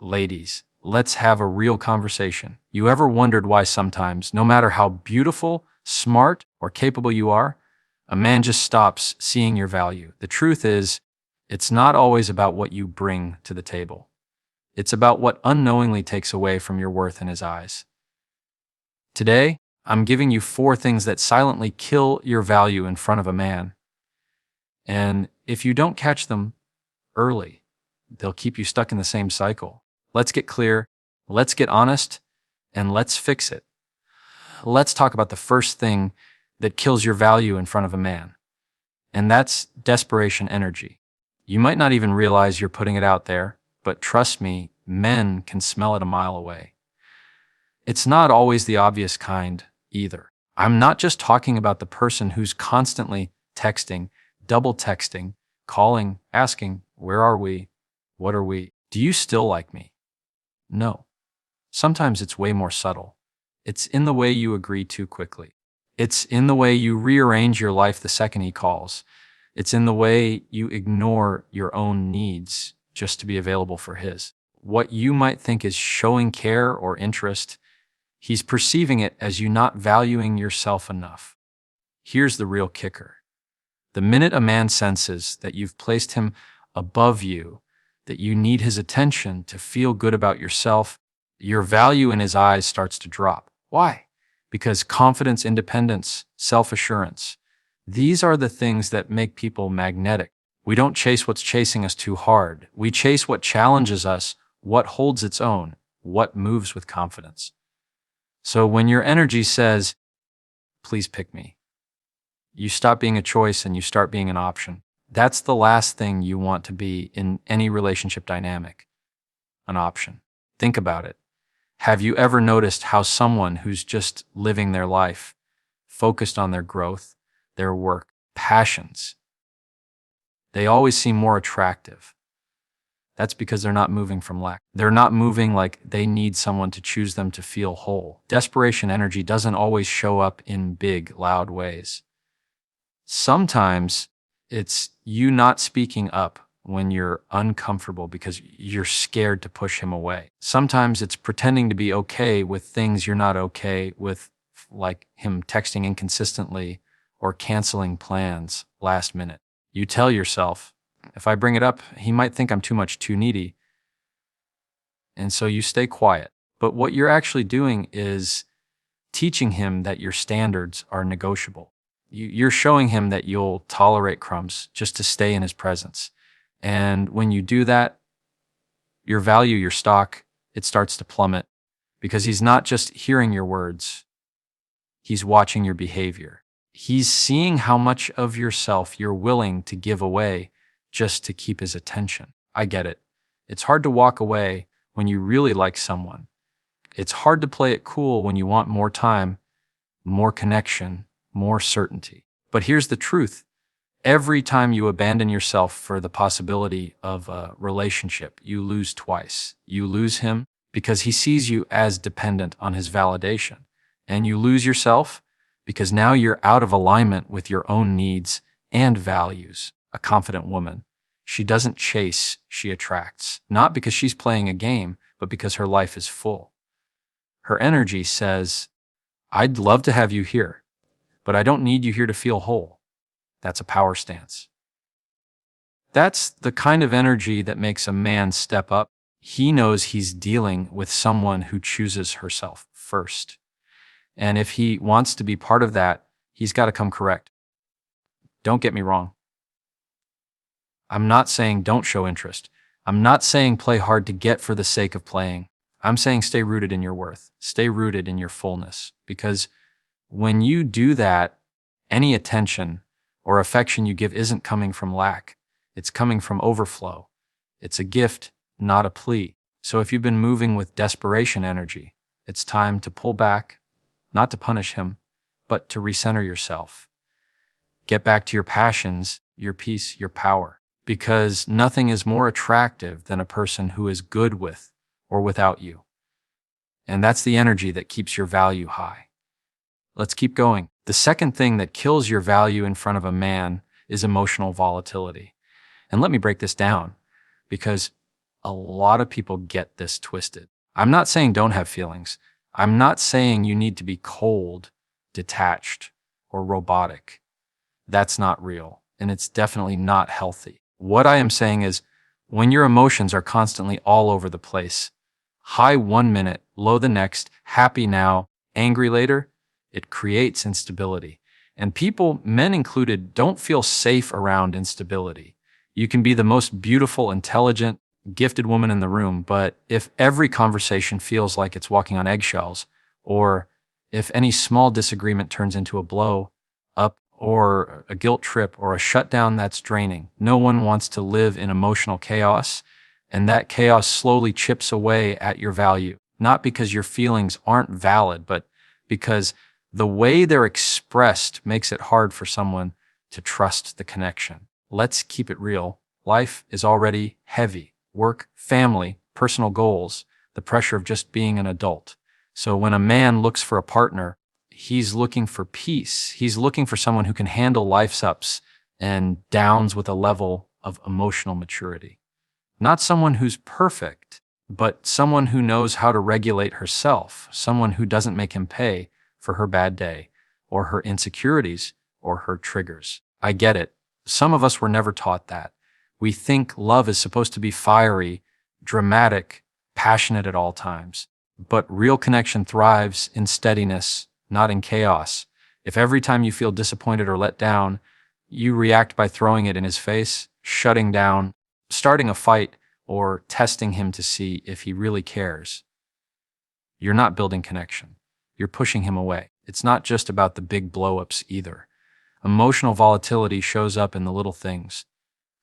Ladies, let's have a real conversation. You ever wondered why sometimes, no matter how beautiful, smart, or capable you are, a man just stops seeing your value? The truth is, it's not always about what you bring to the table. It's about what unknowingly takes away from your worth in his eyes. Today, I'm giving you 4 things that silently kill your value in front of a man. And if you don't catch them early, they'll keep you stuck in the same cycle. Let's get clear, let's get honest, and let's fix it. Let's talk about the first thing that kills your value in front of a man, and that's desperation energy. You might not even realize you're putting it out there, but trust me, men can smell it a mile away. It's not always the obvious kind either. I'm not just talking about the person who's constantly texting, double texting, calling, asking, "Where are we? What are we? Do you still like me?" No. Sometimes it's way more subtle. It's in the way you agree too quickly. It's in the way you rearrange your life the second he calls. It's in the way you ignore your own needs just to be available for his. What you might think is showing care or interest, he's perceiving it as you not valuing yourself enough. Here's the real kicker. The minute a man senses that you've placed him above you, that you need his attention to feel good about yourself, your value in his eyes starts to drop. Why? Because confidence, independence, self-assurance, these are the things that make people magnetic. We don't chase what's chasing us too hard. We chase what challenges us, what holds its own, what moves with confidence. So when your energy says, "Please pick me," you stop being a choice and you start being an option. That's the last thing you want to be in any relationship dynamic, an option. Think about it. Have you ever noticed how someone who's just living their life, focused on their growth, their work, passions, they always seem more attractive? That's because they're not moving from lack. They're not moving like they need someone to choose them to feel whole. Desperation energy doesn't always show up in big, loud ways. Sometimes it's you not speaking up when you're uncomfortable because you're scared to push him away. Sometimes it's pretending to be okay with things you're not okay with, like him texting inconsistently or canceling plans last minute. You tell yourself, if I bring it up, he might think I'm too needy. And so you stay quiet. But what you're actually doing is teaching him that your standards are negotiable. You're showing him that you'll tolerate crumbs just to stay in his presence. And when you do that, your value, your stock, it starts to plummet because he's not just hearing your words, he's watching your behavior. He's seeing how much of yourself you're willing to give away just to keep his attention. I get it. It's hard to walk away when you really like someone. It's hard to play it cool when you want more time, more connection, more certainty. But here's the truth. Every time you abandon yourself for the possibility of a relationship, you lose twice. You lose him because he sees you as dependent on his validation. And you lose yourself because now you're out of alignment with your own needs and values. A confident woman, she doesn't chase, she attracts. Not because she's playing a game, but because her life is full. Her energy says, "I'd love to have you here, but I don't need you here to feel whole." That's a power stance. That's the kind of energy that makes a man step up. He knows he's dealing with someone who chooses herself first. And if he wants to be part of that, he's got to come correct. Don't get me wrong. I'm not saying don't show interest. I'm not saying play hard to get for the sake of playing. I'm saying stay rooted in your worth. Stay rooted in your fullness. Because when you do that, any attention or affection you give isn't coming from lack. It's coming from overflow. It's a gift, not a plea. So if you've been moving with desperation energy, it's time to pull back, not to punish him, but to recenter yourself. Get back to your passions, your peace, your power. Because nothing is more attractive than a person who is good with or without you. And that's the energy that keeps your value high. Let's keep going. The second thing that kills your value in front of a man is emotional volatility. And let me break this down, because a lot of people get this twisted. I'm not saying don't have feelings. I'm not saying you need to be cold, detached, or robotic. That's not real, and it's definitely not healthy. What I am saying is when your emotions are constantly all over the place, high 1 minute, low the next, happy now, angry later, it creates instability. And people, men included, don't feel safe around instability. You can be the most beautiful, intelligent, gifted woman in the room, but if every conversation feels like it's walking on eggshells, or if any small disagreement turns into a blow up or a guilt trip or a shutdown, that's draining. No one wants to live in emotional chaos, and that chaos slowly chips away at your value, not because your feelings aren't valid, but because the way they're expressed makes it hard for someone to trust the connection. Let's keep it real. Life is already heavy. Work, family, personal goals, the pressure of just being an adult. So when a man looks for a partner, he's looking for peace. He's looking for someone who can handle life's ups and downs with a level of emotional maturity. Not someone who's perfect, but someone who knows how to regulate herself, someone who doesn't make him pay for her bad day, or her insecurities, or her triggers. I get it. Some of us were never taught that. We think love is supposed to be fiery, dramatic, passionate at all times. But real connection thrives in steadiness, not in chaos. If every time you feel disappointed or let down, you react by throwing it in his face, shutting down, starting a fight, or testing him to see if he really cares, you're not building connection. You're pushing him away. It's not just about the big blow-ups either. Emotional volatility shows up in the little things.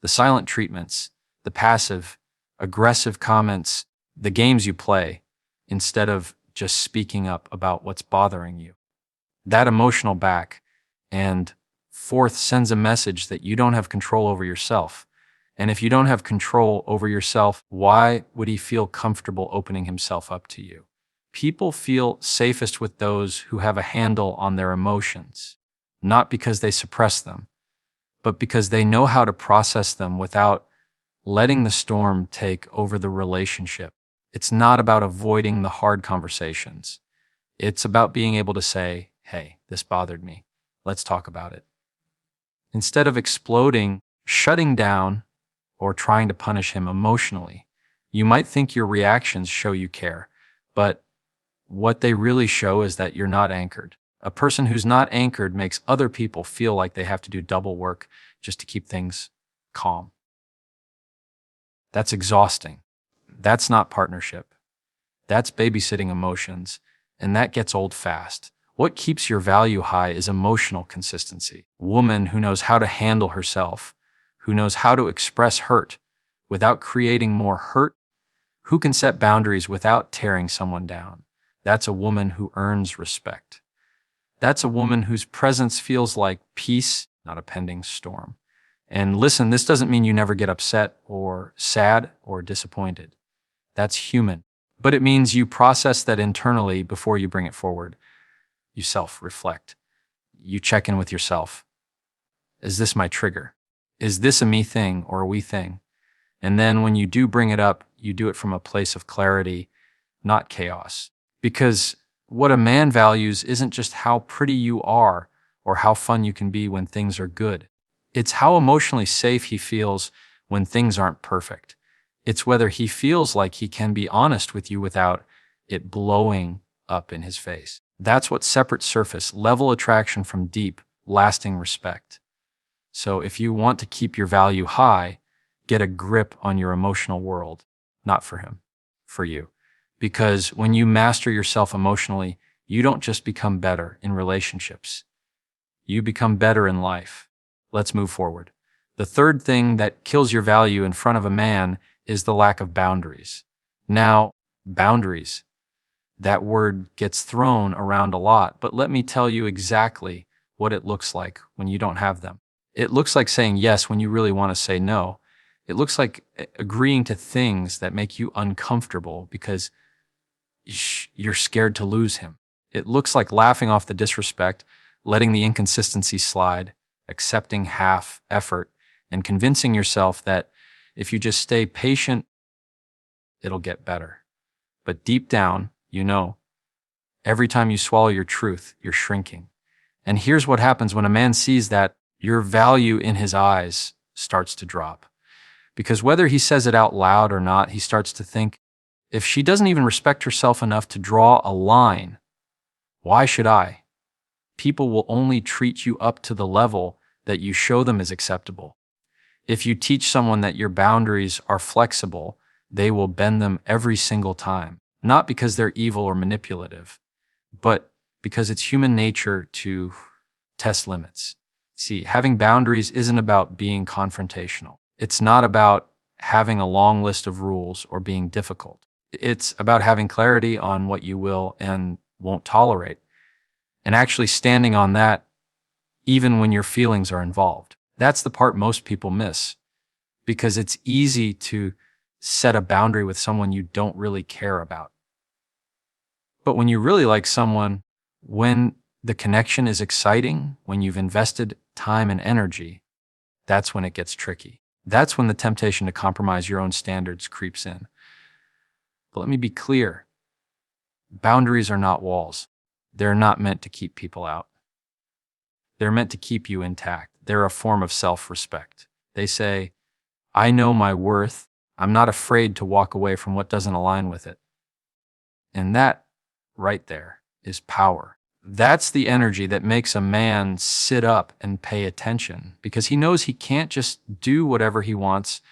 The silent treatments, the passive, aggressive comments, the games you play, instead of just speaking up about what's bothering you. That emotional back and forth sends a message that you don't have control over yourself. And if you don't have control over yourself, why would he feel comfortable opening himself up to you? People feel safest with those who have a handle on their emotions, not because they suppress them, but because they know how to process them without letting the storm take over the relationship. It's not about avoiding the hard conversations. It's about being able to say, hey, this bothered me. Let's talk about it. Instead of exploding, shutting down, or trying to punish him emotionally, you might think your reactions show you care, but what they really show is that you're not anchored. A person who's not anchored makes other people feel like they have to do double work just to keep things calm. That's exhausting. That's not partnership. That's babysitting emotions, and that gets old fast. What keeps your value high is emotional consistency. A woman who knows how to handle herself, who knows how to express hurt without creating more hurt, who can set boundaries without tearing someone down. That's a woman who earns respect. That's a woman whose presence feels like peace, not a pending storm. And listen, this doesn't mean you never get upset or sad or disappointed. That's human. But it means you process that internally before you bring it forward. You self-reflect. You check in with yourself. Is this my trigger? Is this a me thing or a we thing? And then when you do bring it up, you do it from a place of clarity, not chaos. Because what a man values isn't just how pretty you are or how fun you can be when things are good. It's how emotionally safe he feels when things aren't perfect. It's whether he feels like he can be honest with you without it blowing up in his face. That's what separates surface level attraction from deep, lasting respect. So if you want to keep your value high, get a grip on your emotional world, not for him, for you. Because when you master yourself emotionally, you don't just become better in relationships. You become better in life. Let's move forward. The third thing that kills your value in front of a man is the lack of boundaries. Now, boundaries. That word gets thrown around a lot, but let me tell you exactly what it looks like when you don't have them. It looks like saying yes when you really want to say no. It looks like agreeing to things that make you uncomfortable because you're scared to lose him. It looks like laughing off the disrespect, letting the inconsistency slide, accepting half effort, and convincing yourself that if you just stay patient, it'll get better. But deep down, you know, every time you swallow your truth, you're shrinking. And here's what happens when a man sees that: your value in his eyes starts to drop. Because whether he says it out loud or not, he starts to think, if she doesn't even respect herself enough to draw a line, why should I? People will only treat you up to the level that you show them is acceptable. If you teach someone that your boundaries are flexible, they will bend them every single time. Not because they're evil or manipulative, but because it's human nature to test limits. See, having boundaries isn't about being confrontational. It's not about having a long list of rules or being difficult. It's about having clarity on what you will and won't tolerate, and actually standing on that even when your feelings are involved. That's the part most people miss, because it's easy to set a boundary with someone you don't really care about. But when you really like someone, when the connection is exciting, when you've invested time and energy, that's when it gets tricky. That's when the temptation to compromise your own standards creeps in. But let me be clear. Boundaries are not walls. They're not meant to keep people out. They're meant to keep you intact. They're a form of self-respect. They say, I know my worth. I'm not afraid to walk away from what doesn't align with it. And that right there is power. That's the energy that makes a man sit up and pay attention, because he knows he can't just do whatever he wants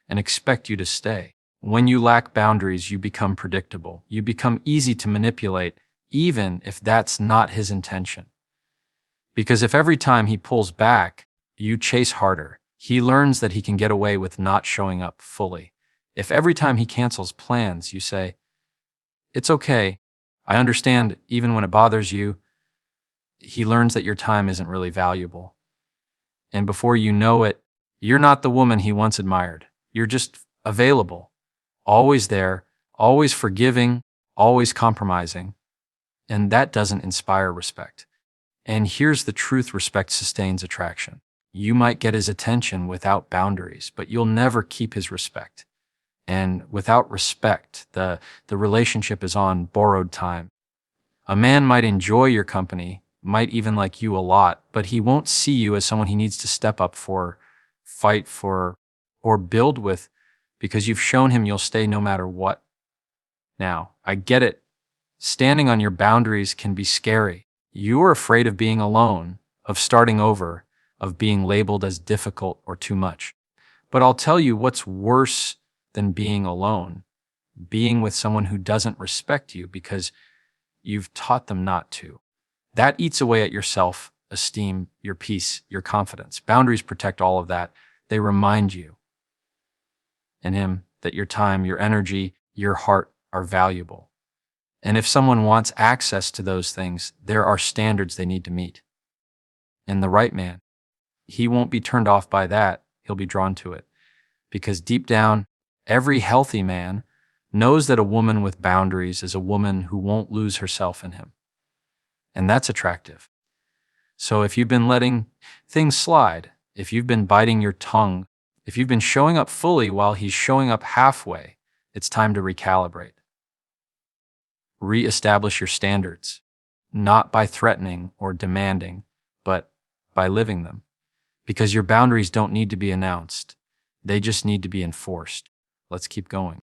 and expect you to stay. When you lack boundaries, you become predictable. You become easy to manipulate, even if that's not his intention. Because if every time he pulls back, you chase harder, he learns that he can get away with not showing up fully. If every time he cancels plans, you say, it's okay, I understand even when it bothers you, he learns that your time isn't really valuable. And before you know it, you're not the woman he once admired. You're just available, always there, always forgiving, always compromising. And that doesn't inspire respect. And here's the truth: respect sustains attraction. You might get his attention without boundaries, but you'll never keep his respect. And without respect, the relationship is on borrowed time. A man might enjoy your company, might even like you a lot, but he won't see you as someone he needs to step up for, fight for, or build with, because you've shown him you'll stay no matter what. Now, I get it. Standing on your boundaries can be scary. You're afraid of being alone, of starting over, of being labeled as difficult or too much. But I'll tell you what's worse than being alone: being with someone who doesn't respect you because you've taught them not to. That eats away at your self-esteem, your peace, your confidence. Boundaries protect all of that. They remind you and him that your time, your energy, your heart are valuable. And if someone wants access to those things, there are standards they need to meet. And the right man, he won't be turned off by that. He'll be drawn to it. Because deep down, every healthy man knows that a woman with boundaries is a woman who won't lose herself in him. And that's attractive. So if you've been letting things slide, if you've been biting your tongue, if you've been showing up fully while he's showing up halfway, it's time to recalibrate. Reestablish your standards, not by threatening or demanding, but by living them. Because your boundaries don't need to be announced. They just need to be enforced. Let's keep going.